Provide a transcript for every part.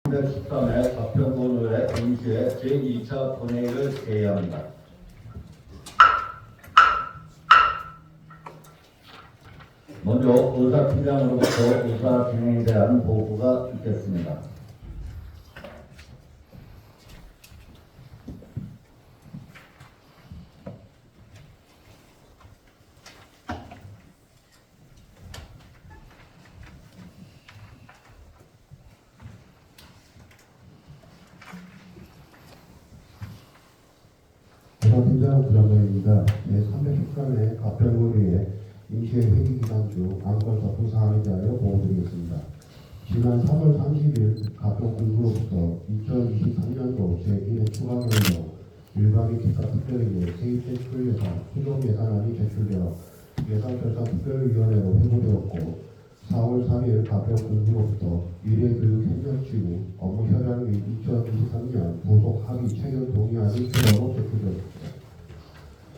313회 가평군의회 임시회 제2차 본회의를 개의합니다. 먼저 의사팀장으로부터 의사 진행에 대한 보고가 있겠습니다. 의사팀장 부장관입니다. 제313회 가평군의회 임시회 회의 기간 중 안건 접수 사항에 대하여 보고드리겠습니다. 지난 3월 30일 가평군으로부터 2023년도 제1회 추가경정 일반인 기타 특별회의 세입제출 예산 수정 예산안이 제출되어 예산결산특별위원회로 회부되었고 4월 3일 가평군으로부터 미래교육협력지구 업무 협약 및 2023년 부속 합의 체결 동의안이 추가로 제출되었습니다.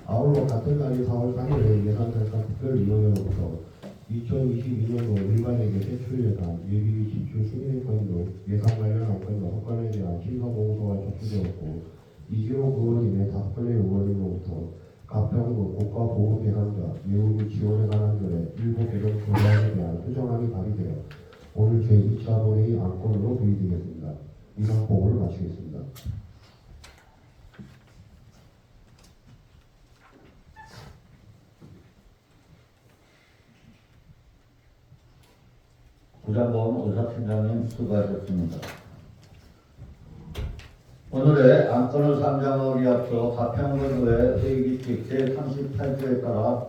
아울러 같은 날인 4월 3일에 예산결산특별위원회로부터 2022년도 일반회계 제출 예산, 예비 지출 승인권 등 예산 관련 안건과 법관에 대한 심사 보고서가 접수되었고 이진호 의원님의 5건의 의원님으로부터 가평군 국가보훈 대상자 예우 및 지원에 관한 결의 일부 개정 조례안에 대한 수정안이 발의되어 오늘 제2차 본회의 안건으로 부의되겠습니다. 이상 보고를 마치겠습니다. 부장본 의사팀장님 수고하셨습니다. 오늘의 안건을 상정하기 앞서 가평군의회 회의규칙 제38조에 따라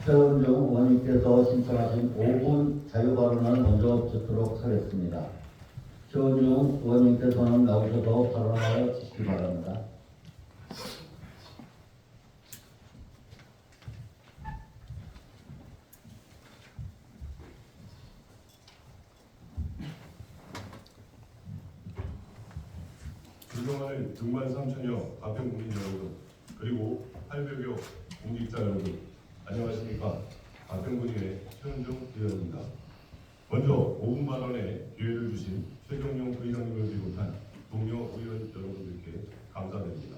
최원중 의원님께서 신청하신 5분 자유발언을 먼저 듣도록 하겠습니다. 최원중 의원님께서는 나오셔서 발언하여 주시기 바랍니다. 존경하는 6만 3천여 가평 국민 여러분, 그리고 800여 공직자 여러분, 안녕하십니까? 가평군의회 최원중 의원입니다. 먼저 5분 발언에 기회를 주신 최경영 부의장님을 비롯한 동료 의원 여러분들께 감사드립니다.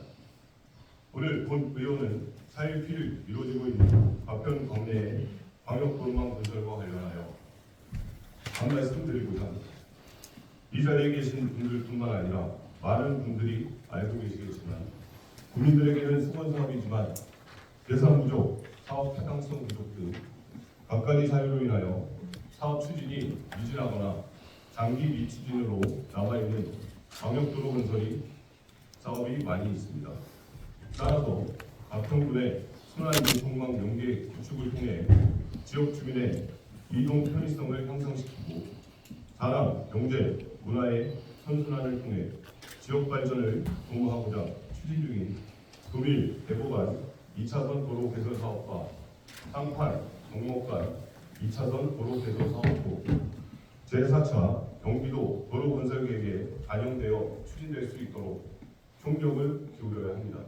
오늘 본 의원은 4.1일 이루어지고 있는 가평 광내의 광역도로망 건설과 관련하여 한 말씀 드리고자 이 자리에 계신 분들뿐만 아니라 많은 분들이 알고 계시겠지만 국민들에게는 수건 사업이지만 예산 부족, 사업 타당성 부족 등 각가지 사유로 인하여 사업 추진이 미진하거나 장기 미추진으로 남아있는 광역도로 건설이 사업이 많이 있습니다. 따라서 가평군의 순환교통망 연계 구축을 통해 지역 주민의 이동 편의성을 향상시키고 사람, 경제, 문화의 선순환을 통해 지역 발전을 도모하고자 추진 중인 도밀 대보간 2차선 도로 개설 사업과 상판 정목간 2차선 도로 개설 사업도 제4차 경기도 도로 건설 계획에 반영되어 추진될 수 있도록 총력을 기울여야 합니다.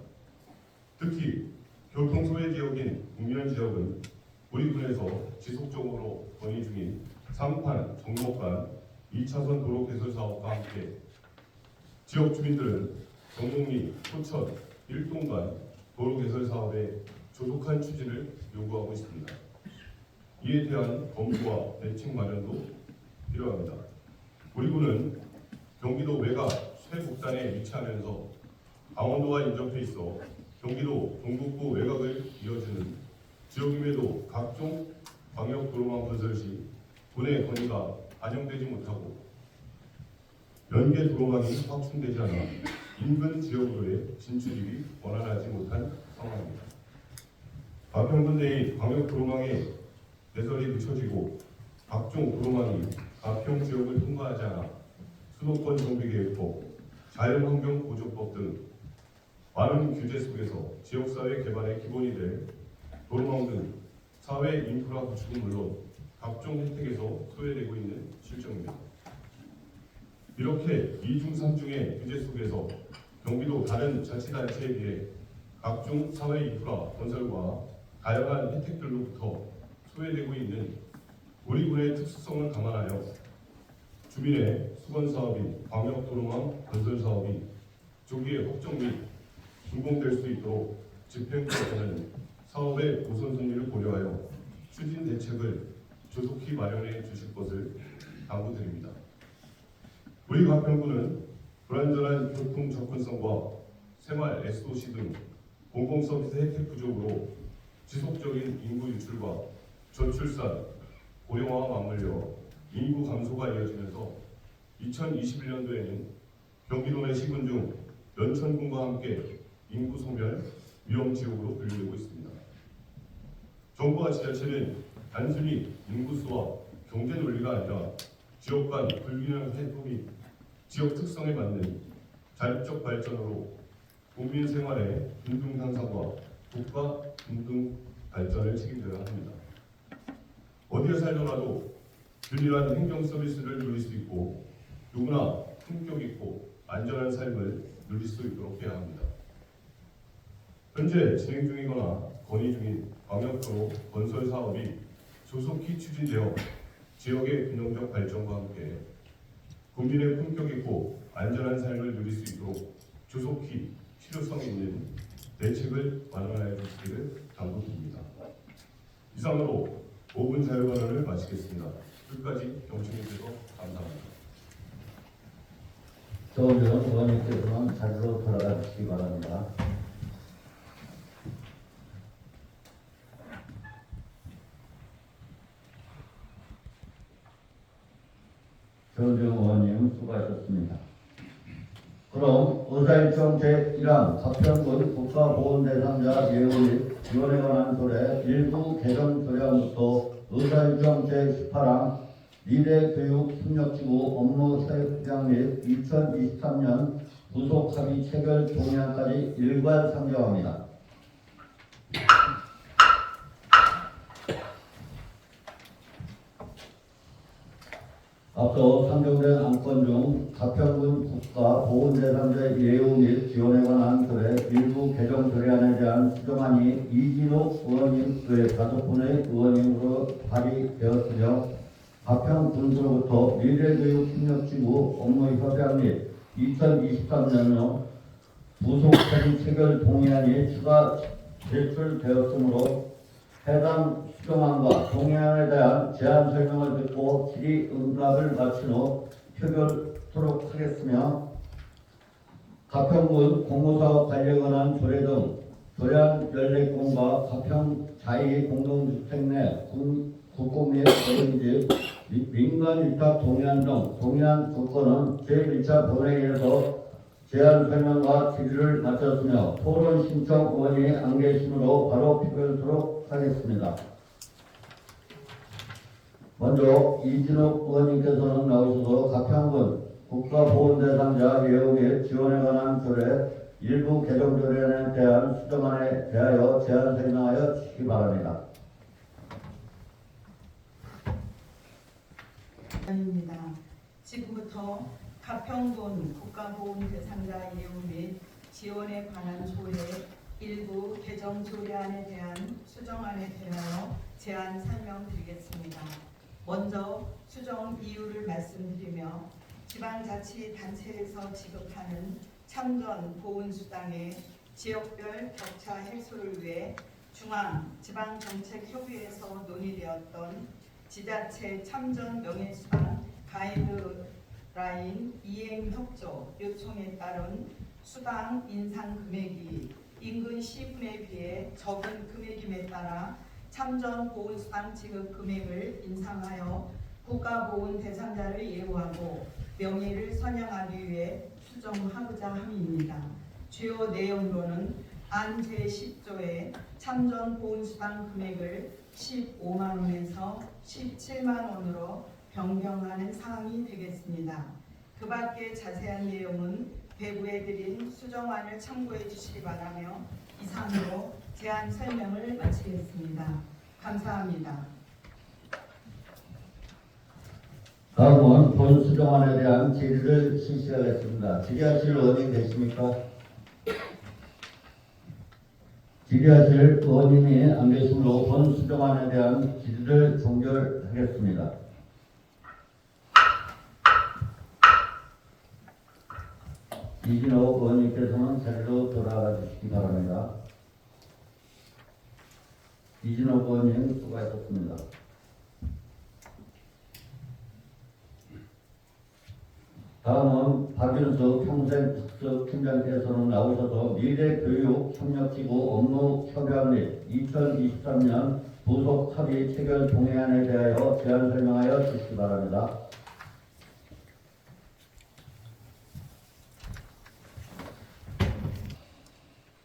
특히 교통소외 지역인 읍면 지역은 우리 군에서 지속적으로 건의 중인 상판 정목간 2차선 도로 개설 사업과 함께 지역 주민들은 정동리, 포천, 일동간 도로 개설 사업의 조속한 추진을 요구하고 있습니다. 이에 대한 검토와 대책 마련도 필요합니다. 우리 군은 경기도 외곽 쇠북단에 위치하면서 강원도와 인접해 있어 경기도 동북부 외곽을 이어주는 지역임에도 각종 광역도로망 건설 시 군의 건의가 반영되지 못하고 연계 도로망이 확충되지 않아 인근 지역으로의 진출입이 원활하지 못한 상황입니다. 가평군 내의 광역 도로망에 내설이 늦춰지고 각종 도로망이 가평 지역을 통과하지 않아 수도권 정비계획법, 자연환경보조법 등 많은 규제 속에서 지역사회 개발의 기본이 될 도로망 등 사회 인프라 구축은 물론 각종 혜택에서 소외되고 있는 실정입니다. 이렇게 이중삼중의 규제 속에서 경기도 다른 자치단체에 비해 각종 사회 인프라 건설과 다양한 혜택들로부터 소외되고 있는 우리 군의 특수성을 감안하여 주민의 수건사업인 광역도로망 건설사업이 조기에 확정 및 준공될 수 있도록 집행부에서는 사업의 우선순위를 고려하여 추진 대책을 조속히 마련해 주실 것을 당부드립니다. 우리 가평구는 불안전한 교통 접근성과 생활 SOC 등 공공서비스 혜택 부족으로 지속적인 인구 유출과 저출산, 고령화와 맞물려 인구 감소가 이어지면서 2021년도에는 경기도 내 시군 중 연천군과 함께 인구 소멸 위험 지역으로 분류되고 있습니다. 정부와 지자체는 단순히 인구수와 경제 논리가 아니라 지역 간 불균형 해소 및 지역 특성에 맞는 자립적 발전으로 국민 생활의 균등 향상과 국가 균등 발전을 책임져야 합니다. 어디에 살더라도 균일한 행정 서비스를 누릴 수 있고 누구나 품격 있고 안전한 삶을 누릴 수 있도록 해야 합니다. 현재 진행 중이거나 건의 중인 광역도로 건설 사업이 조속히 추진되어 지역의 균형적 발전과 함께 국민의 품격 있고 안전한 삶을 누릴 수 있도록 조속히 실효성 있는 대책을 마련하여 주시기를 당부드립니다. 이상으로 5분 자유발언을 마치겠습니다. 끝까지 경청해 주셔서 감사합니다. 조은정 의원님께서는 자리로 돌아가 주시기 바랍니다. 조은정 의원님 수고하셨습니다. 그럼 의사일정 제1항 가평군 국가보훈대상자 예우및 지원에 관한 조례 일부 개정 조례안부터 의사일정 제18항 미래교육협력지구 업무 협약 및 2023년 부속합의 체결 동의안까지 일괄 상정합니다. 앞서 상정된 안건 중 가평군 국가보훈대상자 예우 및 지원에 관한 조례 일부 개정 조례안에 대한 수정안이 이진욱 의원님 외 5분의 의원님으로 발의되었으며 가평군으로부터 미래교육협력지구 업무협약 및 2023년 부속합의 체결 동의안이 추가 제출되었으므로 해당 수정안과 동의안에 대한 제안 설명을 듣고 질의응답을 마친 후 표결토록 하겠으며 가평군 공무사업 관리에 관한 조례 등 조례안 14건과 가평 자2공동주택 내 국공 및 어린이집 민간 위탁 동의안 등 동의안 2건은 제1차 본회의에서 제안 설명과 질의를 마쳤으며 토론 신청 의원이 안 계시므로 바로 표결토록 하겠습니다. 먼저 이진욱 의원님께서는 나오셔서 가평군 국가보훈대상자 예우 및 지원에 관한 조례 일부 개정 조례안에 대한 수정안에 대하여 제안 설명하여 주시기 바랍니다. 입니다. 지금부터 가평군 국가보훈대상자 예우 및 지원에 관한 조례 일부 개정 조례안에 대한 수정안에 대하여 제안 설명드리겠습니다. 먼저 수정 이유를 말씀드리며 지방자치단체에서 지급하는 참전 보훈수당의 지역별 격차 해소를 위해 중앙지방정책협의회에서 논의되었던 지자체 참전 명예수당 가이드라인 이행협조 요청에 따른 수당 인상 금액이 인근 시군에 비해 적은 금액임에 따라 참전 보훈수당 지급 금액을 인상하여 국가보훈 대상자를 예우하고 명의를 선양하기 위해 수정하고자 함입니다. 주요 내용으로는 안 제10조의 참전 보훈수당 금액을 15만 원에서 17만 원으로 변경하는 사항이 되겠습니다. 그 밖의 자세한 내용은 배부해 드린 수정안을 참고해 주시기 바라며 이상으로 제안 설명을 마치겠습니다. 감사합니다. 다음은 본 수정안에 대한 질의를 실시하겠습니다. 질의하실 의원님 계십니까? 질의하실 의원님이 안 계시므로 본 수정안에 대한 질의를 종결하겠습니다. 이진호 의원님께서는 자리로 돌아가 주시기 바랍니다. 이진호 의원님 수고하셨습니다. 다음은 박윤수 평생특수팀장께서는 나오셔서 미래교육협력기구 업무 협약 및 2023년 부속 합의 체결 동의안에 대하여 제안 설명하여 주시기 바랍니다.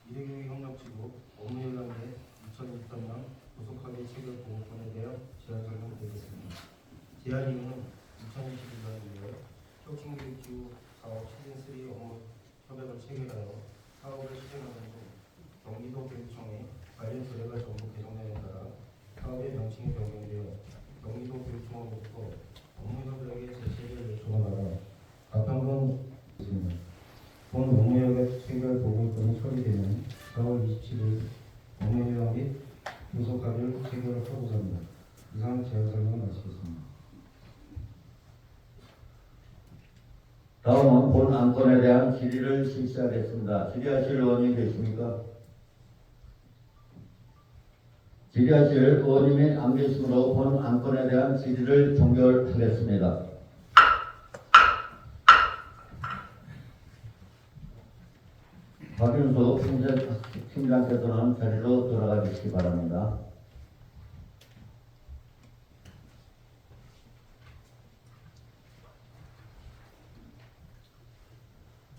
미래교육협력지구 업무협약 및 2023년 부속합의 체결 동의안에 대해 제안 설명드리겠습니다. 제안 이유는 2021년 2월 혁신교육기구 사업 시즌3 업무 협약을 체결하여 사업을 실행하는 중 경기도 교육청에 관련 조례가 전부 개정됨에 따라 사업의 명칭이 변경되어 경기도 교육청으로부터 업무협약의 재체를 요청하다가 가평군 있습니다. 본 업무협약 체결 보고권이 처리되면 4월 27일 업무협약 및 부속합의를 체결을 하고자 합니다. 이상 제안 설명을 마치겠습니다. 다음은 본 안건에 대한 질의를 실시하겠습니다. 질의하실 의원님 계십니까? 질의하실 의원님이 안 계시므로 본 안건에 대한 질의를 종결하겠습니다. 박윤수 평생팀장께서는 자리로 돌아가 주시기 바랍니다.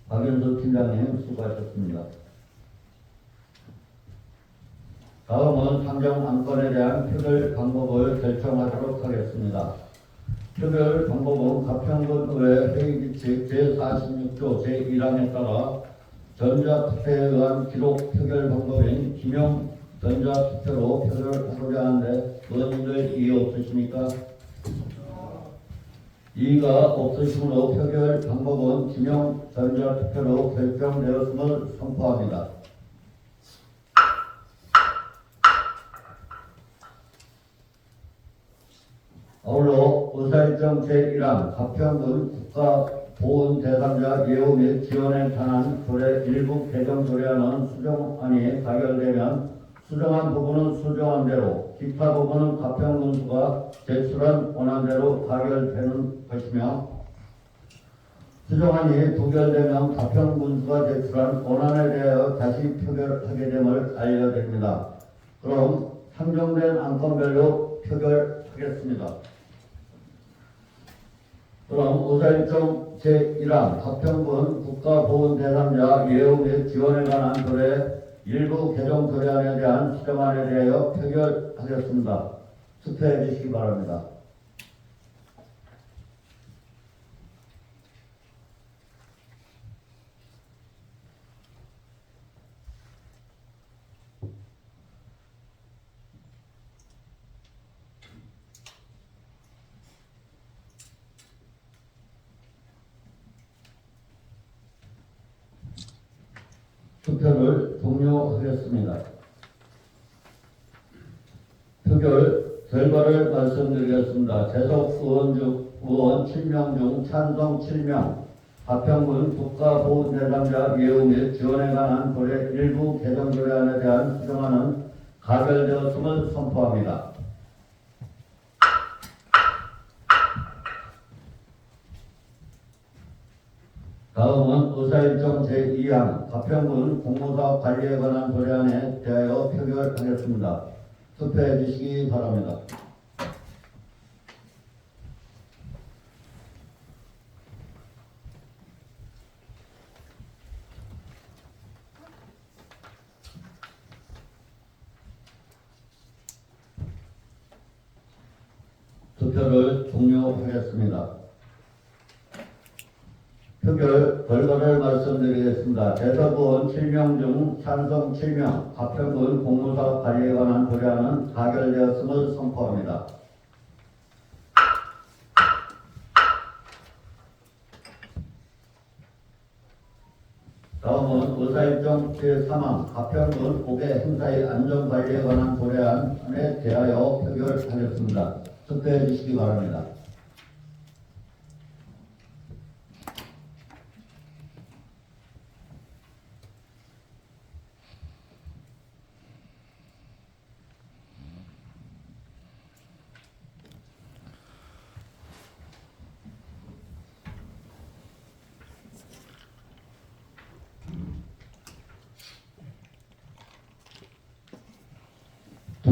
박윤수 팀장님 수고하셨습니다. 다음은 상정 안건에 대한 표결 방법을 결정하도록 하겠습니다. 표결 방법은 가평군의회 회의규칙 제46조 제1항에 따라 전자투표에 의한 기록 표결 방법인 기명 전자투표로 표결하고자 하는데 의원님들 이의 없으십니까? 이의가 없으시므로 표결 방법은 기명 전자투표로 결정되었음을 선포합니다. 아울러 의사일정 제1항 가평군 국가보훈 대상자 예우 및 지원에 관한 조례 일부 개정 조례안은 수정안이 가결되면 수정한 부분은 수정한 대로 기타 부분은 가평군수가 제출한 원안대로 가결되는 것이며 수정안이 부결되면 가평군수가 제출한 원안에 대하여 다시 표결하게 됨을 알려드립니다. 그럼 상정된 안건별로 표결하겠습니다. 그럼 의사일정 제1항 가평군 국가보훈 대상자 예우 및 지원에 관한 조례 일부 개정 조례안에 대한 수정안에 대하여 표결하겠습니다. 투표해 주시기 바랍니다. 투표를 종료하겠습니다. 표결 결과를 말씀드리겠습니다. 재석 의원 7명 중 찬성 7명, 가평군 국가보훈 대상자 예우 및 지원에 관한 조례 일부 개정 조례안에 대한 수정안은 가결되었음을 선포합니다. 다음은 의사일정 제2항 가평군 공무사업 관리에 관한 조례안에 대하여 표결하겠습니다. 투표해 주시기 바랍니다. 투표를 종료하겠습니다. 표결 결과를 말씀드리겠습니다. 재석 의원 7명 중 찬성 7명, 가평군 공무사업 관리에 관한 조례안은 가결되었음을 선포합니다. 다음은 의사일정 제3항 가평군 고개 행사의 안전관리에 관한 조례안에 대하여 표결하겠습니다. 투표해 주시기 바랍니다.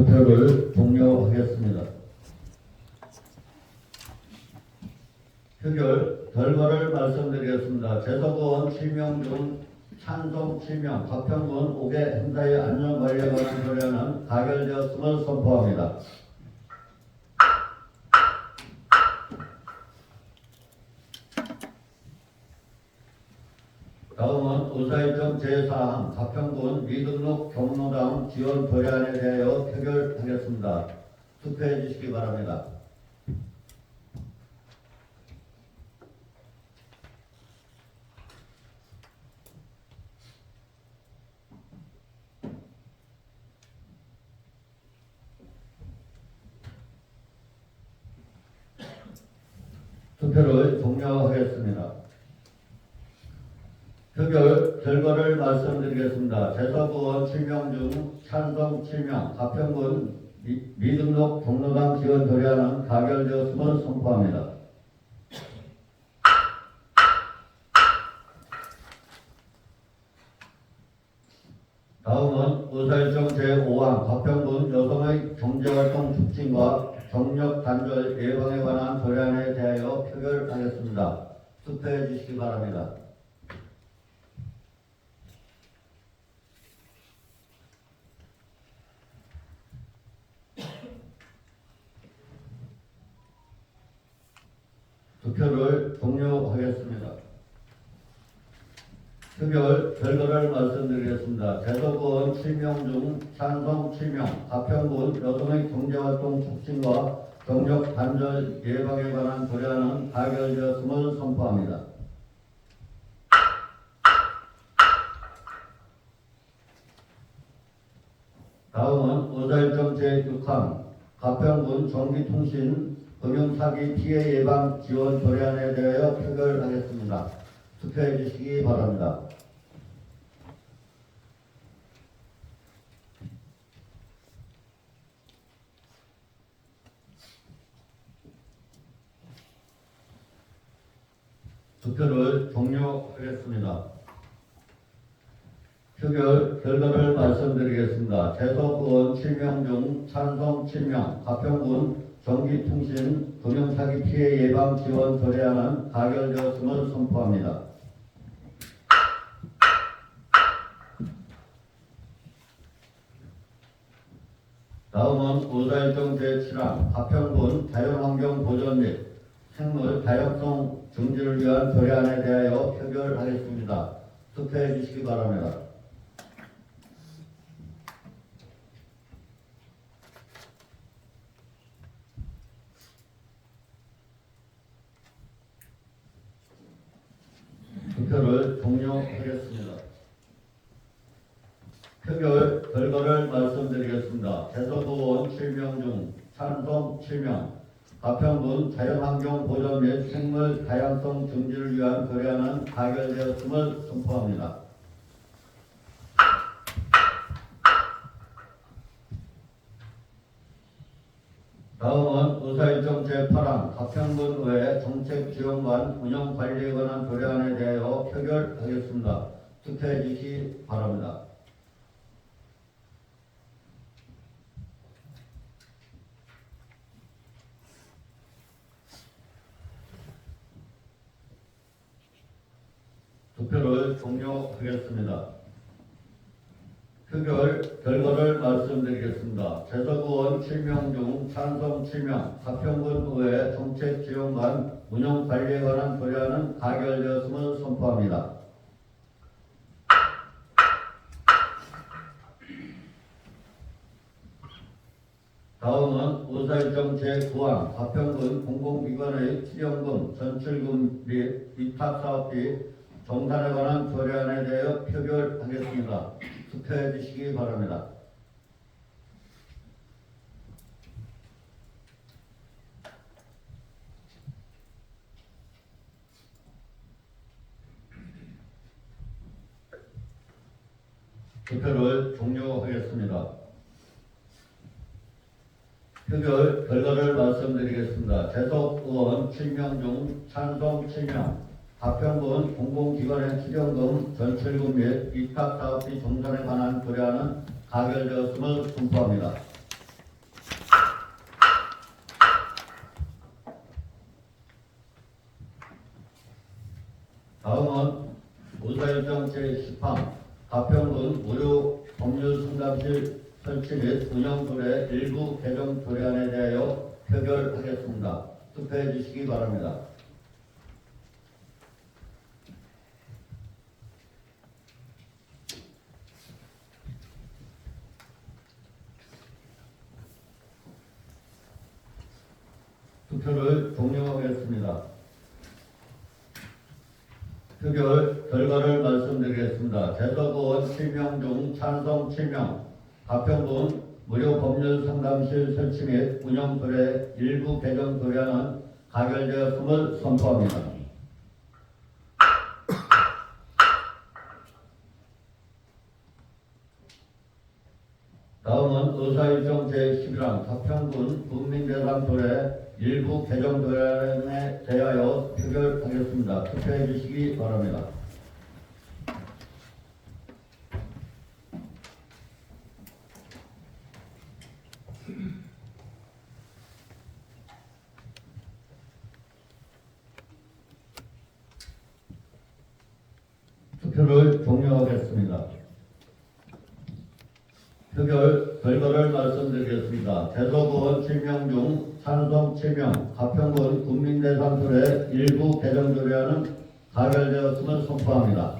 투표를 종료하겠습니다. 표결 결과를 말씀드리겠습니다. 재석 의원 7명 중 찬성 7명, 가평군 5개 행사의 안전관리에 관한 조례안은 가결되었음을 선포합니다. 다음은 의사일정 제4항 가평군 미등록 경로당 지원 조례안에 대하여 표결하겠습니다. 투표해 주시기 바랍니다. 투표를 종료하겠습니다. 표결 결과를 말씀드리겠습니다. 재석 의원 7명 중 찬성 7명, 가평군 미등록 경로당 지원 조례안은 가결되었음을 선포합니다. 다음은 의사일정 제5항 가평군 여성의 경제활동 촉진과 정력 단절 예방에 관한 조례안에 대하여 표결하겠습니다. 투표해 주시기 바랍니다. 투표를 종료하겠습니다. 표결 결과를 말씀드리겠습니다. 재석 의원 7명 중 찬성 7명, 가평군 여성의 경제활동 촉진과 경력 단절 예방에 관한 조례안은 가결되었음을 선포합니다. 다음은 의사일정 제6항 가평군 전기통신 금융사기 피해 예방 지원 조례안에 대하여 표결하겠습니다. 투표해 주시기 바랍니다. 투표를 종료하겠습니다. 표결 결과를 말씀드리겠습니다. 재석 의원 7명 중 찬성 7명, 가평군 전기통신 금융사기 피해 예방 지원 조례안은 가결되었음을 선포합니다. 다음은 의사일정 제7항 가평군 자연환경 보전 및 생물 다양성 증진을 위한 조례안에 대하여 표결하겠습니다. 투표해 주시기 바랍니다. 투표를 종료하겠습니다. 표결 결과를 말씀드리겠습니다. 재석 의원 7명 중 찬성 7명, 가평군 자연환경 보전 및 생물 다양성 증진을 위한 조례안은 가결되었음을 선포합니다. 다음은 의사일정 제8항 가평군 의회 정책지원관 운영관리에 관한 조례안에 대하여 표결하겠습니다. 투표해 주시기 바랍니다. 투표를 종료하겠습니다. 표결 결과를 말씀드리겠습니다. 재석 의원 7명 중 찬성 7명, 가평군 의회 정책지원관 운영관리에 관한 조례안은 가결되었음을 선포합니다. 다음은 의사일정 제9항 가평군 공공기관의 출연금, 전출금 및 위탁사업비 정산에 관한 조례안에 대하여 표결하겠습니다. 투표해 주시기 바랍니다. 투표를 종료하겠습니다. 표결 결과를 말씀드리겠습니다. 재석 의원 7명 중 찬성 7명, 가평군 공공기관의 출연금, 전출금 및 위탁사업비 정산에 관한 조례안은 가결되었음을 선포합니다. 다음은 의사일정 제10항 가평군 무료 법률 상담실 설치 및 운영 조례 일부 개정 조례안에 대하여 표결하겠습니다. 투표해 주시기 바랍니다. 투표를 종료하겠습니다. 표결 결과를 말씀드리겠습니다. 재석의원 7명 중 찬성 7명, 가평군 무료 법률 상담실 설치 및 운영 조례 일부 개정 조례안은 가결되었음을 선포합니다. 다음은 의사일정 제11항 가평군 국민대상 조례 일부 개정 조례안에 대하여 표결하겠습니다. 투표해 주시기 바랍니다. 투표를 종료하겠습니다. 표결 결과를 말씀드리겠습니다. 재석의원 7명 중 찬성 7명, 가평군 국민대상 조례 일부 개정 조례안은 가결되었음을 선포합니다.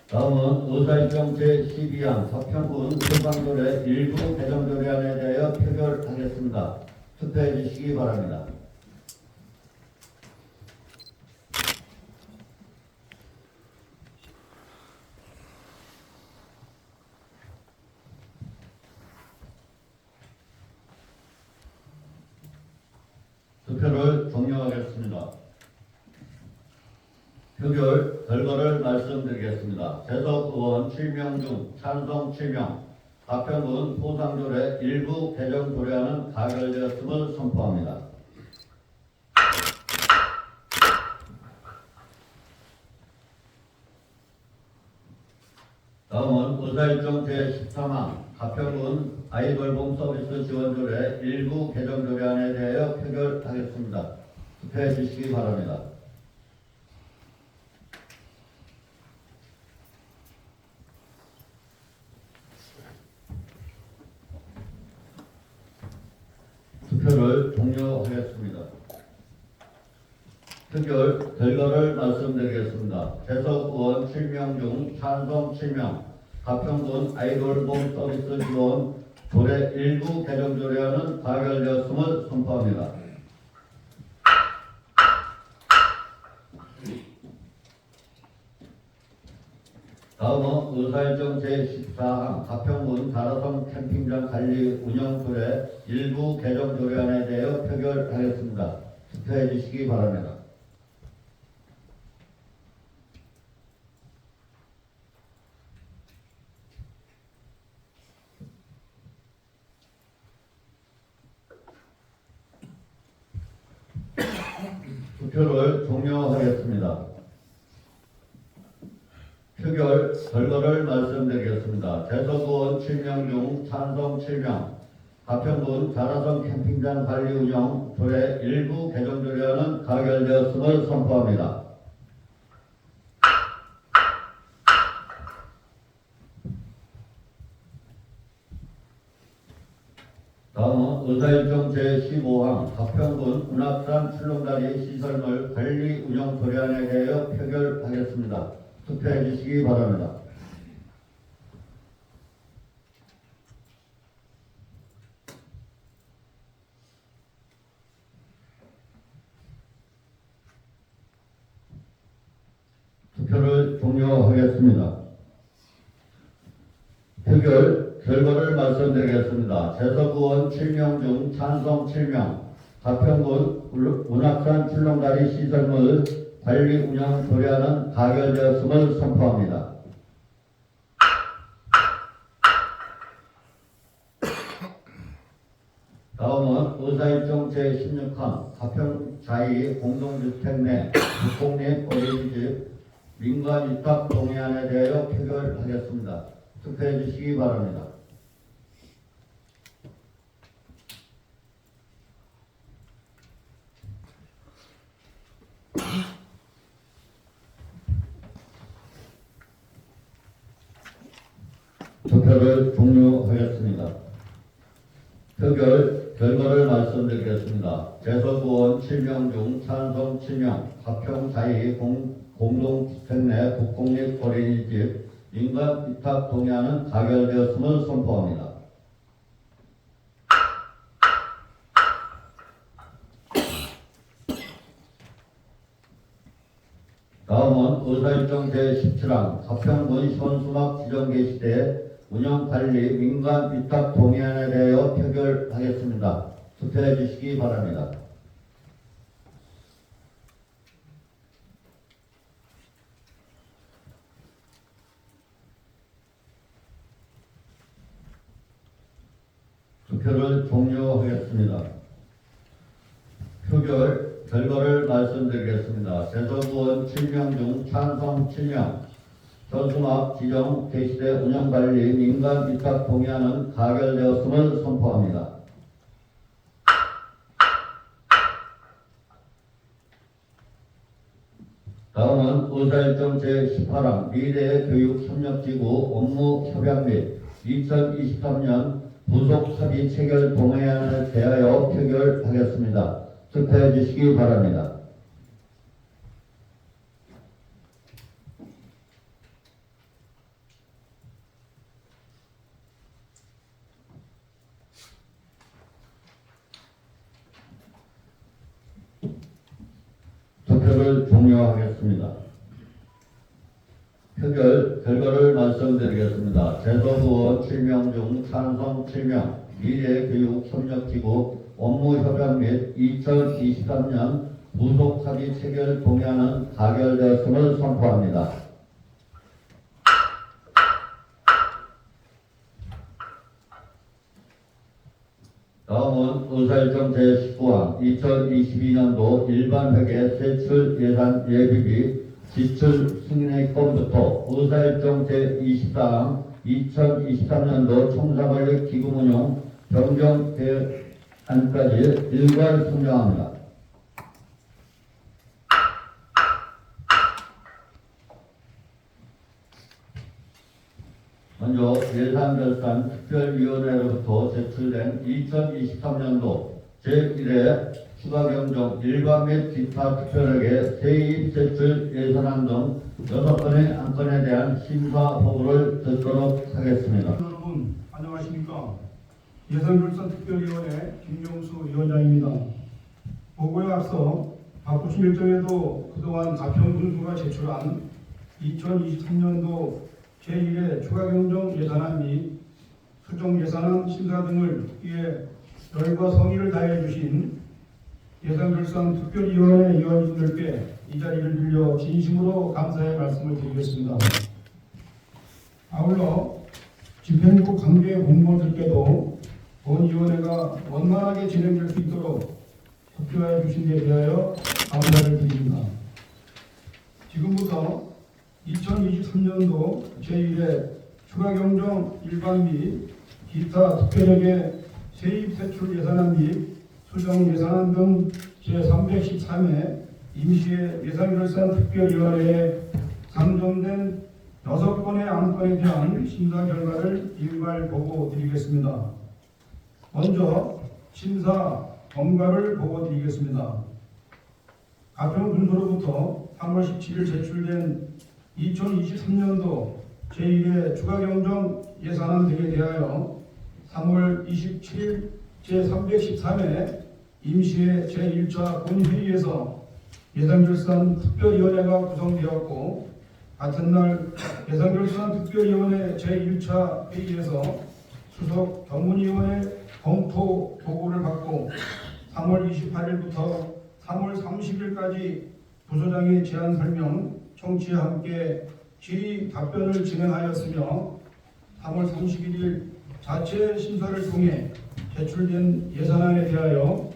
다음은 의사일정 제12항 가평군 소방조례 일부 개정 조례안에 대하여 표결하겠습니다. 투표해 주시기 바랍니다. 투표를 종료하겠습니다. 표결 결과를 말씀드리겠습니다. 재석의원 7명 중 찬성 7명, 가평군 포상조례 일부 개정 조례안은 가결되었음을 선포합니다. 다음은 의사일정 제13항 가평군 아이돌봄 서비스 지원조례 일부 개정 조례안에 대하여 표결하겠습니다. 투표해 주시기 바랍니다. 투표를 종료하겠습니다. 표결 결과를 말씀드리겠습니다. 재석의원 7명 중 찬성 7명, 가평군 아이돌봄 서비스 지원 조례 일부 개정 조례안은 가결되었음을 선포합니다. 다음은 의사일정 제14항 가평군 다라섬 캠핑장 관리 운영 조례 일부 개정 조례안에 대하여 표결하겠습니다. 투표해 주시기 바랍니다. 투표를 종료하겠습니다. 표결 결과를 말씀드리겠습니다. 재석의원 7명 중 찬성 7명, 가평군 다라섬 캠핑장 관리 운영 조례 일부 개정 조례안은 가결되었음을 선포합니다. 다음은 의사일정 제15항 가평군 운악산 출렁다리 시설물 관리 운영 조례안에 대하여 표결하겠습니다. 투표해 주시기 바랍니다. 투표를 종료하겠습니다. 표결 결과를 말씀드리겠습니다. 재석의원 7명 중 찬성 7명, 가평군 운악산 출렁다리 시설물 관리 운영 조례안은 가결되었음을 선포합니다. 다음은 의사일정 제16항 가평 자이 공동주택 내 국공립 어린이집 민간 위탁 동의안에 대하여 표결하겠습니다. 투표해 주시기 바랍니다. 투표를 종료하겠습니다. 표결 결과를 말씀드리겠습니다. 재석 의원 7명 중 찬성 7명, 가평 자이 공동주택 내 국공립 어린이집 민간 위탁 동의안은 가결되었음을 선포합니다. 다음은 의사일정 제17항 가평군 현수막 지정 게시대 운영관리 민간 위탁 동의안에 대하여 표결하겠습니다. 투표해 주시기 바랍니다. 투표를 종료하겠습니다. 표결 결과를 말씀드리겠습니다. 재석 의원 7명 중 찬성 7명, 현수막 지정 게시대 운영관리 민간 위탁 동의안은 가결되었음을 선포합니다. 다음은 의사일정 제18항 미래의 교육 협력지구 업무 협약 및 2023년 부속 합의 체결 동의안에 대하여 표결하겠습니다. 투표해 주시기 바랍니다. 투표를 종료하겠습니다. 표결 결과를 말씀드리겠습니다. 재석 의원 7명 중 찬성 7명, 미래교육협력지구 업무협약 및 2023년 부속합의 체결 동의안은 가결되었음을 선포합니다. 다음은 의사일정 제19항 2022년도 일반회계 세출 예산 예비비 지출 승인의 건부터 의사일정 제24항 2023년도 총사관리 기금 운용 변경 계획안까지 일괄 선정합니다. 먼저 예산결산 특별위원회로부터 제출된 2023년도 제1회 추가경정 일반 및 기타 특별하게 세입 제출 예산안 등 6건의 안건에 대한 심사 보고를 듣도록 하겠습니다. 여러분 안녕하십니까. 예산결산특별위원회 김용수 위원장입니다. 보고에 앞서 바쁘신 일정에도 그동안 가평군수가 제출한 2023년도 제1회 추가경정 예산안 및 수정 예산안 심사 등을 위해 열과 성의를 다해 주신 예산결산특별위원회 위원님들께 이 자리를 빌려 진심으로 감사의 말씀을 드리겠습니다. 아울러 집행부 관계 공무원들께도 본 위원회가 원만하게 진행될 수 있도록 협조해 주신 데 대하여 감사를 드립니다. 지금부터 2023년도 제1회 추가경정 일반 및 기타 특별하게 세입세출 예산안 및 수정 예산안 등 제313회 임시의 예산결산특별위원회에 상정된 6건의 안건에 대한 심사 결과를 일괄 보고 드리겠습니다. 먼저 심사 경과를 보고 드리겠습니다. 가평군수로부터 3월 17일 제출된 2023년도 제1회 추가경정 예산안 등에 대하여 3월 27일 제313회 임시회 제1차 본회의에서 예산결산특별위원회가 구성되었고 같은 날 예산결산특별위원회 제1차 회의에서 수석 전문위원회 검토 보고를 받고 3월 28일부터 3월 30일까지 부소장의 제안 설명, 청취와 함께 질의 답변을 진행하였으며 3월 31일 자체 심사를 통해 제출된 예산안에 대하여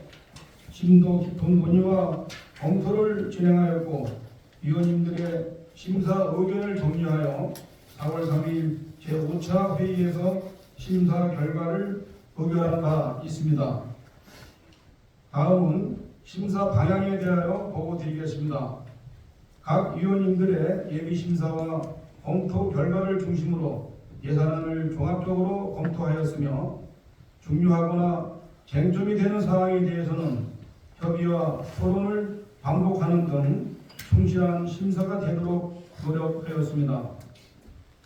심도 깊은 논의와 검토를 진행하였고 위원님들의 심사 의견을 정리하여 4월 3일 제5차 회의에서 심사 결과를 의결한 바 있습니다. 다음은 심사 방향에 대하여 보고 드리겠습니다. 각 위원님들의 예비 심사와 검토 결과를 중심으로 예산안을 종합적으로 검토하였으며 중요하거나 쟁점이 되는 사항에 대해서는 협의와 토론을 반복하는 등 충실한 심사가 되도록 노력하였습니다.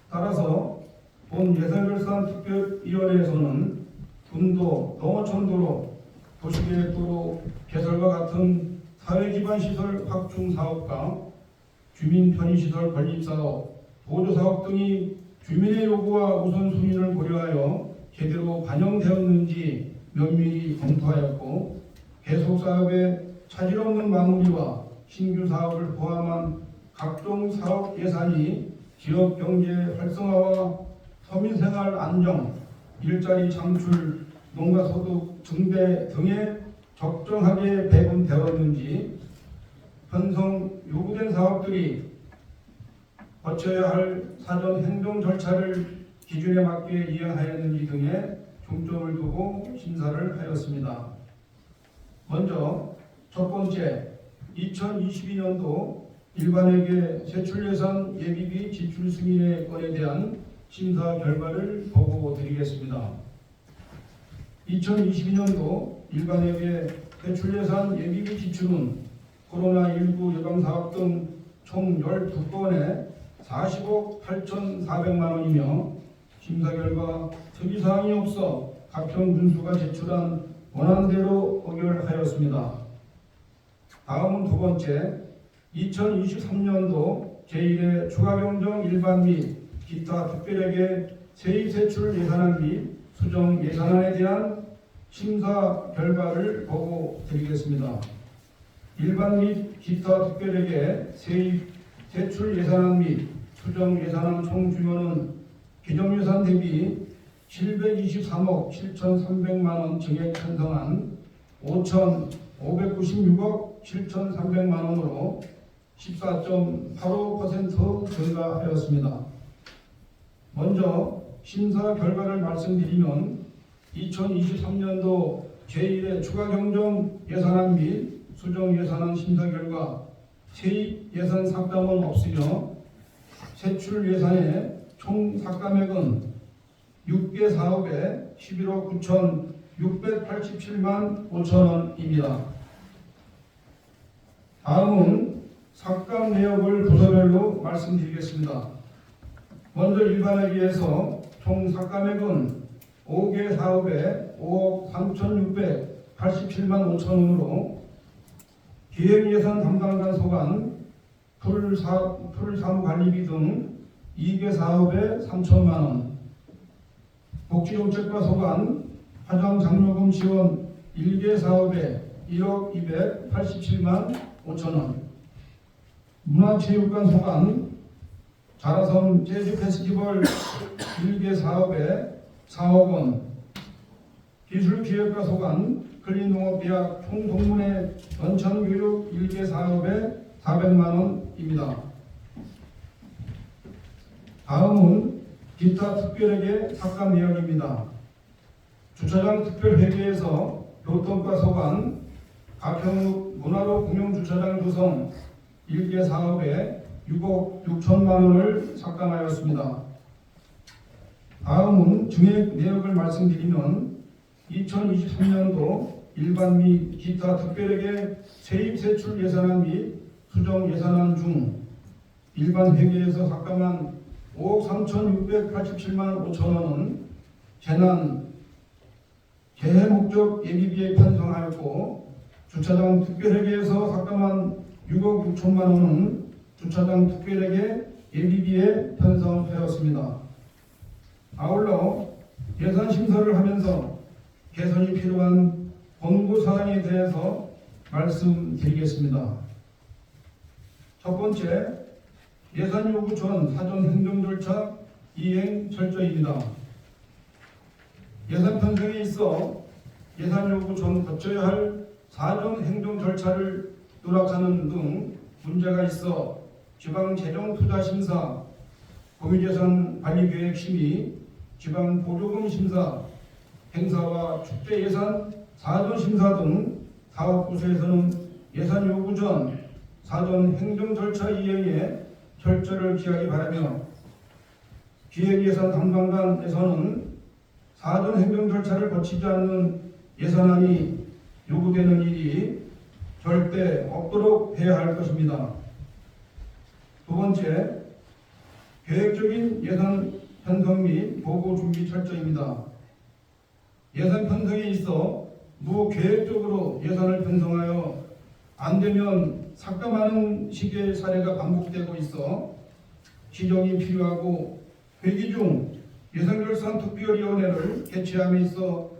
따라서 본 예산결산특별위원회에서는 군도, 농어촌도로, 도시계획도로 개설과 같은 사회기반시설 확충 사업과 주민 편의시설 건립사업, 보조사업 등이 주민의 요구와 우선순위를 고려하여 제대로 반영되었는지 면밀히 검토하였고, 계속사업의 차질 없는 마무리와 신규 사업을 포함한 각종 사업 예산이 지역 경제 활성화와 서민생활 안정, 일자리 창출, 농가소득 증대 등에 적정하게 배분되었는지, 편성 요구된 사업들이 거쳐야 할 사전 행정 절차를 기준에 맞게 이행하였는지 등에 중점을 두고 심사를 하였습니다. 먼저 첫 번째, 2022년도 일반회계 세출예산 예비비 지출 승인의 건에 대한 심사 결과를 보고 드리겠습니다. 2022년도 일반회계 세출예산 예비비 지출은 코로나19 예방사업 등 총 12건에 40억 8,400만 원이며, 심사 결과 특이사항이 없어 가평 군수가 제출한 원안대로 의결하였습니다. 다음은 두 번째, 2023년도 제1회 추가경정 일반 및 기타 특별회계 세입세출 예산안 및 수정 예산안에 대한 심사 결과를 보고 드리겠습니다. 일반 및 기타 특별회계 세입세출 예산안 및 수정 예산안 총 규모는 기존예산 대비 723억 7,300만 원 증액 편성한 5,596억 7,300만 원으로 14.85% 증가하였습니다. 먼저 심사 결과를 말씀드리면, 2023년도 제1회 추가경정 예산안 및 수정 예산안 심사 결과 세입 예산 삭감은 없으며, 세출 예산의 총 삭감액은 6개 사업에 11억 9,687만 5천 원입니다. 다음은 삭감 내역을 부서별로 말씀드리겠습니다. 먼저 일반회계에서 총 삭감액은 5개 사업에 5억 3,687만 5천 원으로, 기획예산 담당관 소관, 풀사무관리비 등 2개 사업에 3천만 원, 복지정책과 소관, 화장장려금 지원 1개 사업에 1억 287만 5천 원, 문화체육관 소관, 자라섬 재즈 페스티벌 1개 사업에 4억 원, 기술기획과 소관, 클린농업대학 총동문회 원천교육 1개 사업에 400만 원입니다. 다음은 기타 특별회계 삭감 내역입니다. 주차장 특별회계에서 교통과 소관, 가평읍 문화로 공용주차장 조성 1개 사업에 6억 6천만 원을 삭감하였습니다. 다음은 증액 내역을 말씀드리면, 2023년도 일반 및 기타 특별회계 세입세출 예산안 및 수정 예산안 중 일반 회계에서 삭감한 5억 3,687만 5천 원은 재난 재해 목적 예비비에 편성하였고, 주차장 특별회계에서 삭감한 6억 6천만 원은 주차장 특별회계 예비비에 편성하였습니다. 아울러 예산 심사를 하면서 개선이 필요한 권고 사항에 대해서 말씀드리겠습니다. 첫 번째, 예산 요구 전 사전 행정 절차 이행 철저입니다. 예산 편성에 있어 예산 요구 전 거쳐야 할 사전 행정 절차를 누락하는 등 문제가 있어 지방재정투자심사, 공유재산관리계획심의, 지방보조금 심사, 행사와 축제 예산 사전 심사 등 사업부서에서는 예산 요구 전 사전 행정 절차 이행에 철저를 기하기 바라며, 기획예산 담당관에서는 사전 행정 절차를 거치지 않는 예산안이 요구되는 일이 절대 없도록 해야 할 것입니다. 두 번째, 계획적인 예산 편성 및 보고 준비 철저입니다. 예산 편성에 있어 무계획적으로 예산을 편성하여 안 되면 삭감하는 식의 사례가 반복되고 있어 시정이 필요하고 회기 중 예산결산특별위원회를 개최함에 있어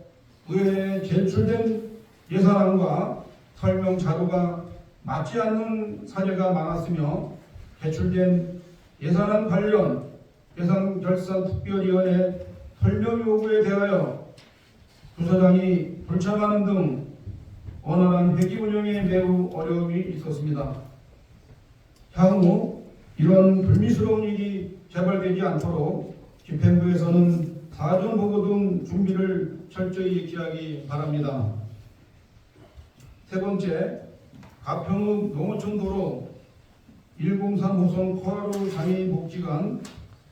의회에 제출된 예산안과 설명 자료가 맞지 않는 사례가 많았으며 제출된 예산안 관련 예산결산특별위원회 설명 요구에 대하여 부서장이 불참하는 등 원활한 회기 운영에 매우 어려움이 있었습니다. 향후 이런 불미스러운 일이 재발되지 않도록 집행부에서는 사전 보고 등 준비를 철저히 기하기 바랍니다. 세 번째, 가평읍 농어촌 도로 103호선 코하루 장애인 복지관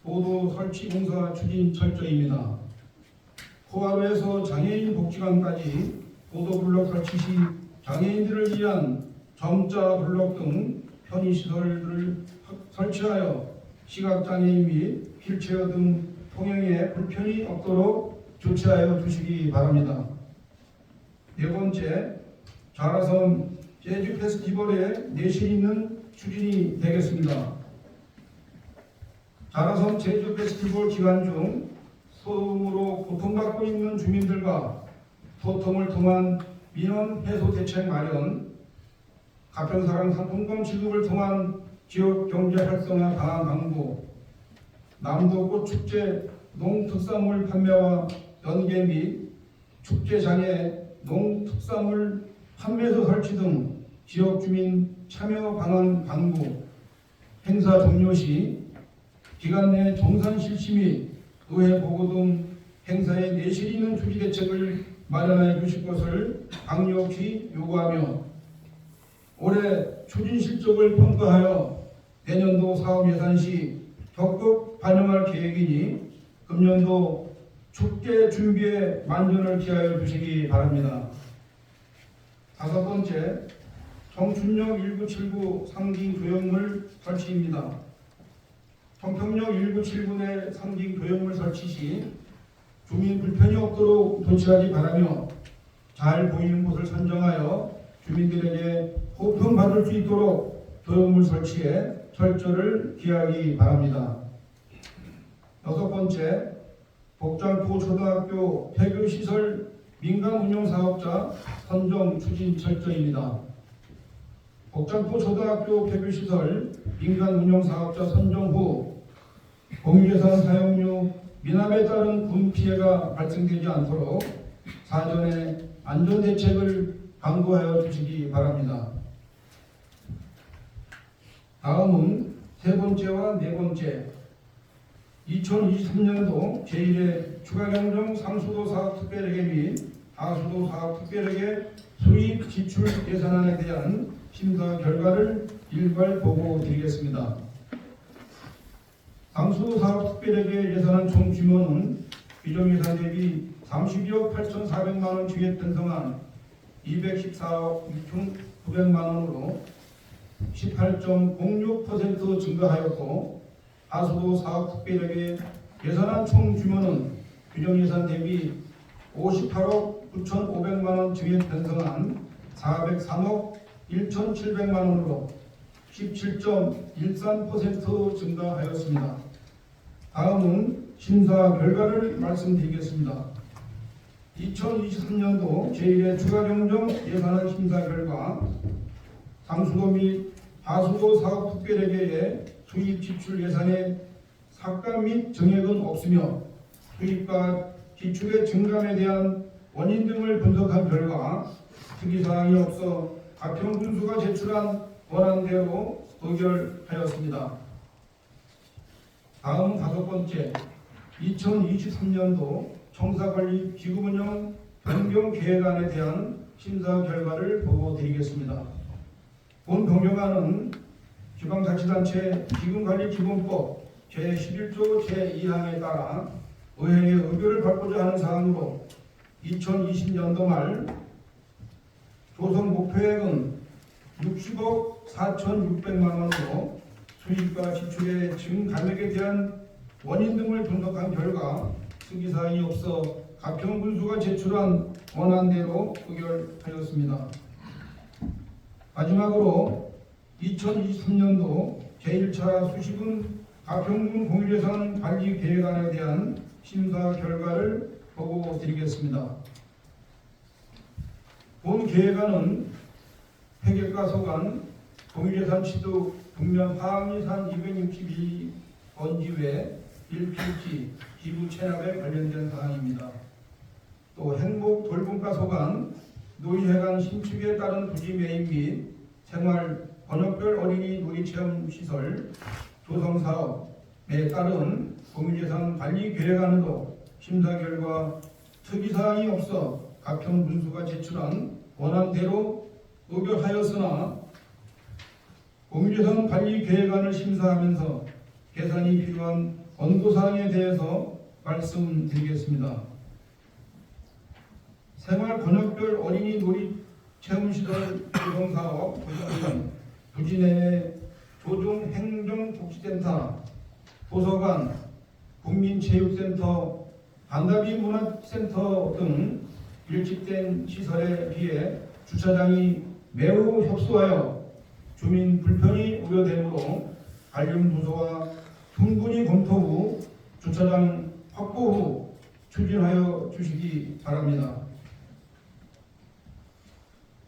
보도 설치 공사 추진 철저입니다. 코하루에서 장애인 복지관까지 보도 블록 설치 시 장애인들을 위한 점자 블록 등 편의시설을 설치하여 시각장애인 및 휠체어 등 통행에 불편이 없도록 조치하여 주시기 바랍니다. 네 번째, 자라섬 재즈 페스티벌에 내실 있는 추진이 되겠습니다. 자라섬 재즈 페스티벌 기간 중 소음으로 고통받고 있는 주민들과 소통을 통한 민원 해소 대책 마련, 가평사랑 상품권 지급을 통한 지역 경제 활성화 방안 강구, 남도 꽃축제 농특산물 판매와 연계 및 축제장에 농특산물 판매소 설치 등 지역 주민 참여 방안 강구, 행사 종료 시 기간 내 정산 실시 및 의회 보고 등 행사에 내실 있는 투기 대책을 마련해 주실 것을 강력히 요구하며 올해 추진 실적을 평가하여 내년도 사업 예산 시 적극 반영할 계획이니 금년도 축제 준비에 만전을 기하여 주시기 바랍니다. 다섯 번째, 청춘역 1979 상징 조형물 설치입니다. 청평역 1979 내 상징 조형물 설치 시 주민 불편이 없도록 조치하기 바라며 잘 보이는 곳을 선정하여 주민들에게 호평받을 수 있도록 조형물 설치에 철저를 기하기 바랍니다. 여섯 번째, 복장포 초등학교 폐교시설 민간운영사업자 선정 추진 철저입니다. 복장포 초등학교 폐교시설 민간운영사업자 선정 후 공유재산 사용료 미납에 따른 군 피해가 발생되지 않도록 사전에 안전대책을 강구하여 주시기 바랍니다. 다음은 세 번째와 네 번째, 2023년도 제1회 추가경정 상수도 사업 특별회계 및 하수도 사업 특별회계 수입 지출 예산안에 대한 심사 결과를 일괄 보고 드리겠습니다. 상수도 사업 특별회계 예산안 총 규모는 비정 예산 대비 32억 8,400만 원 증액 편성한 214억 6,900만 원으로 18.06% 증가하였고, 하수도 사업 특별회계 예산안 총 규모는 규정 예산 대비 58억 9,500만 원 증액 편성한 403억 1,700만 원으로 17.13% 증가하였습니다. 다음은 심사 결과를 말씀드리겠습니다. 2023년도 제1회 추가경정 예산안 심사 결과 상수도 및 하수도 사업 특별회계의 수입 지출 예산에 삭감 및 증액은 없으며 수입과 지출의 증감에 대한 원인 등을 분석한 결과 특이사항이 없어 가평군수가 제출한 원안대로 의결하였습니다. 다음 다섯 번째, 2023년도 청사관리 기금운영 변경 계획안에 대한 심사 결과를 보고 드리겠습니다. 본 변경안은 지방자치단체 기금관리기본법 제11조 제2항에 따라 의회의 의결을 받고자 하는 사항으로 2020년도 말 조성 목표액은 60억 4,600만 원으로 수입과 지출의 증감액에 대한 원인 등을 분석한 결과 특이사항이 없어 가평군수가 제출한 원안대로 의결하였습니다. 마지막으로 2023년도 제1차 수식은 가평군 공유재산 관리 계획안에 대한 심사 결과를 보고 드리겠습니다. 본 계획안은 회계과 소관, 공유재산 취득, 북면 화학리산 262번지 외 1필지 기부 체납에 관련된 사항입니다. 또 행복 돌봄과 소관, 노인회관 신축에 따른 부지 매입 및 생활 번역별 어린이 놀이체험시설 조성사업에 따른 공유재산 관리 계획안으로 심사 결과 특이사항이 없어 가평군수가 제출한 원안대로 의결하였으나 공유재산 관리 계획안을 심사하면서 개선이 필요한 권고사항에 대해서 말씀드리겠습니다. 생활 번역별 어린이 놀이 체험시설 조성사업 도정은 부지 내에 조종 행정복지센터, 도서관, 국민체육센터, 반다비 문화센터 등 밀집된 시설에 비해 주차장이 매우 협소하여 주민 불편이 우려되므로 관련 부서와 충분히 검토 후 주차장 확보 후 추진하여 주시기 바랍니다.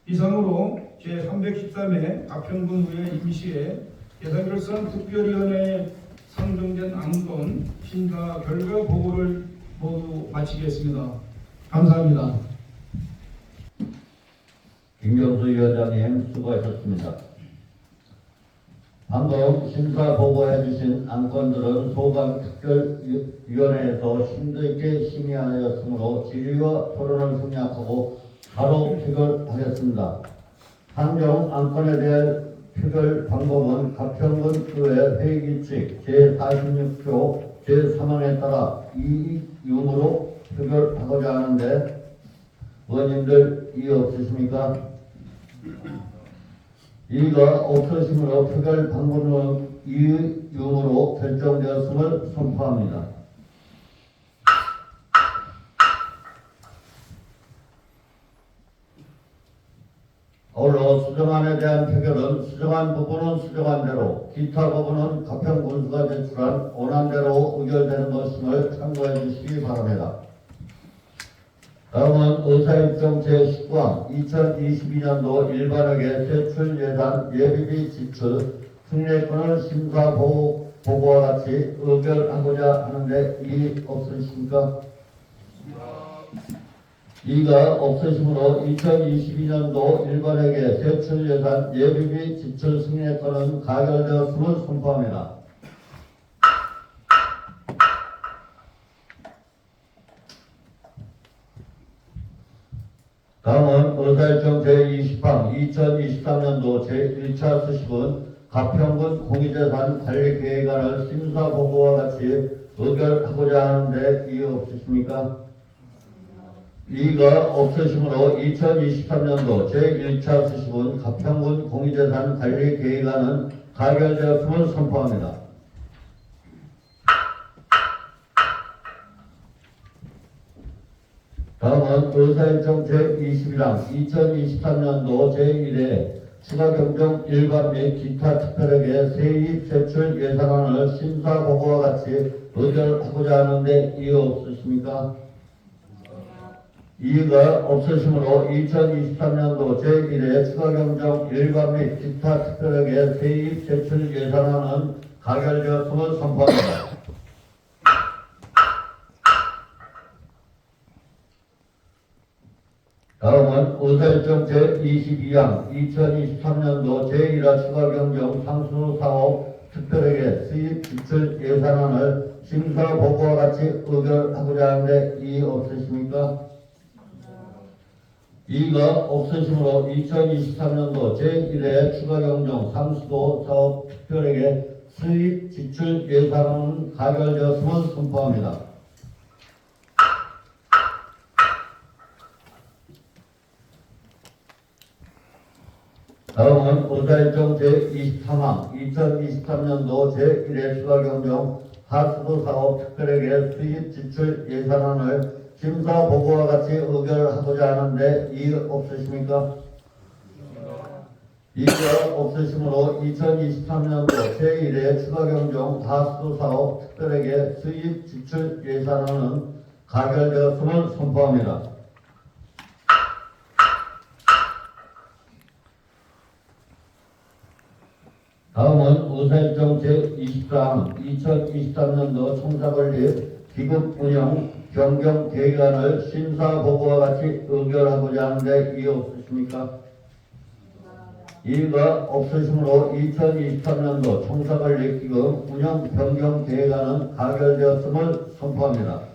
이상으로 제313회 가평군의회 임시회 예산결산 특별위원회에 상정된 안건 심사 결과 보고를 모두 마치겠습니다. 감사합니다. 김경수 위원장님 수고하셨습니다. 방금 심사 보고해 주신 안건들은 소관특별위원회에서 심도 있게 심의하였으므로 질의와 토론을 생략하고 바로 표결하겠습니다. 상정 안건에 대한 표결 방법은 가평군 의회 회의규칙 제46조 제3항에 따라 이의용으로 표결하고자 하는데 의원님들 이의 없으십니까? 이의가 없으시므로 표결 방법은 이의용으로 결정되었음을 선포합니다. 아울러 수정안에 대한 표결은 수정안 부분은 수정한 대로, 기타 부분은 가평군수가 제출한 원안대로 의결되는 것임을 참고해 주시기 바랍니다. 다음은 의사일정 제19항 2022년도 일반회계 세출예산 예비비 지출 승인권을 심사 보고와 같이 의결하고자 하는데 이의 없으십니까? 이가 없으시므로 2022년도 일반회계 세출예산 예비비 지출 승인권은 가결되었음을 선포합니다. 다음은 의사일정 제20항 2023년도 제1차 수식은 가평군 공유재산 관리계획안을 심사보고와 같이 의결하고자 하는데 이의 없으십니까? 이의가 없으시므로 2023년도 제1차 수식은 가평군 공유재산 관리계획안은 가결되었음을 선포합니다. 다음은 의사일정 제21항 2023년도 제1회 추가경정 일반 및 기타 특별회계 세입 세출 예산안을 심사보고와 같이 의결하고자 하는데 이의 없으십니까? 이의가 없으시므로 2023년도 제1회 추가경정 일반 및 기타 특별회계 세입 세출 예산안은 가결되었음을 선포합니다. 다음은 의사일정 제22항 2023년도 제1화 추가경정 상수사업 특별회계 수입 지출 예산안을 심사보고와 같이 의결하고자 하는데 이의 없으십니까? 이의가 없으시므로 2023년도 제1회 추가경정 상수도 사업 특별회계 수입 지출 예산안은 가결되었음을 선포합니다. 다음은 의사일정 제23항 2023년도 제1회 추가경정 하수도 사업 특별회계 수입 지출 예산안을 심사 보고와 같이 의결하고자 하는데 이의 없으십니까? 이의가 없으시므로 2023년도 제1회 추가경정 하수도 사업 특별회계 수입 지출 예산안은 가결되었음을 선포합니다. 다음은 의사일정 제24항 2023년도 청사관리 기금 운영 변경 계획안을 심사 보고와 같이 의결하고자 하는데 이의 없으십니까? 이의가 없으시므로 2023년도 청사관리 기금 운영 변경 계획안은 가결되었음을 선포합니다.